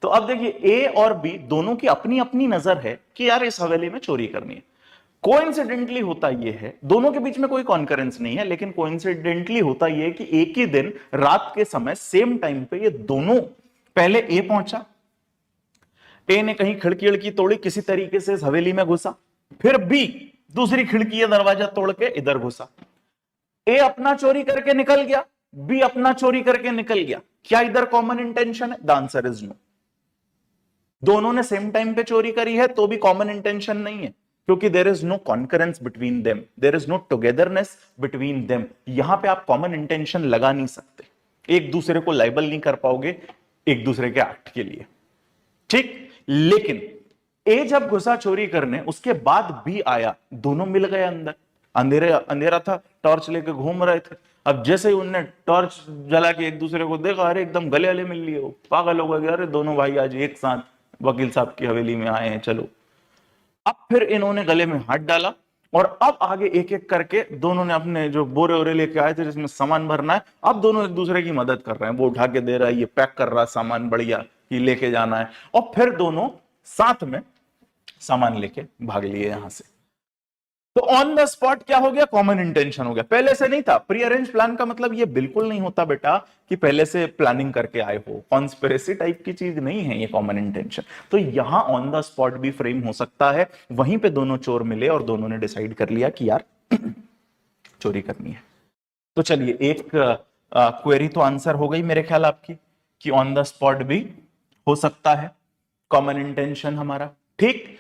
तो अब देखिए ए और बी दोनों की अपनी अपनी नजर है कि यार इस हवेली में चोरी करनी है। कोइंसिडेंटली होता यह है, दोनों के बीच में कोई कॉन्करेंस नहीं है, लेकिन कोइंसिडेंटली होता यह है कि एक ही दिन रात के समय सेम टाइम पे ये दोनों, पहले ए पहुंचा, ए ने कहीं खिड़की खिड़की तोड़ी, किसी तरीके से इस हवेली में घुसा, फिर बी दूसरी खिड़की या दरवाजा तोड़ के इधर घुसा। ए अपना चोरी करके निकल गया, बी अपना चोरी करके निकल गया। क्या इधर कॉमन इंटेंशन है? The answer is no. दोनों ने सेम टाइम पे चोरी करी है तो भी कॉमन इंटेंशन नहीं है, क्योंकि there is no concurrence between them, there is no togetherness between them. यहां पे आप कॉमन इंटेंशन लगा नहीं सकते, एक दूसरे को लाइबल नहीं कर पाओगे एक दूसरे के एक्ट के लिए, ठीक। लेकिन ए जब घुसा चोरी करने, उसके बाद बी आया, दोनों मिल गए अंदर। अंधेरे अंधेरा था, टॉर्च लेके घूम रहे थे। अब जैसे ही उनने टॉर्च जला के एक दूसरे को देखा, अरे एकदम गले गले मिल लिए, वो पागल हो गए, अरे दोनों भाई आज एक साथ वकील साहब की हवेली में आए हैं, चलो। अब फिर इन्होंने गले में हाथ डाला और अब आगे एक एक करके दोनों ने अपने जो बोरे वोरे लेके आए थे जिसमें सामान भरना है, अब दोनों एक दूसरे की मदद कर रहे हैं। वो उठा के दे रहा है, ये पैक कर रहा है सामान, बढ़िया ये लेके जाना है, और फिर दोनों साथ में सामान लेके भाग लिए यहां से। तो ऑन द स्पॉट क्या हो गया? कॉमन इंटेंशन हो गया, पहले से नहीं था। प्री अरेंज प्लान का मतलब ये बिल्कुल नहीं होता बेटा कि पहले से प्लानिंग करके आए हो, कॉन्स्पिरेसी टाइप की चीज नहीं है ये कॉमन इंटेंशन। तो यहां ऑन द स्पॉट भी फ्रेम हो सकता है, वहीं पे दोनों चोर मिले और दोनों ने डिसाइड कर लिया कि यार चोरी करनी है। तो चलिए एक क्वेरी तो आंसर हो गई मेरे ख्याल आपकी, कि ऑन द स्पॉट भी हो सकता है कॉमन इंटेंशन हमारा, ठीक।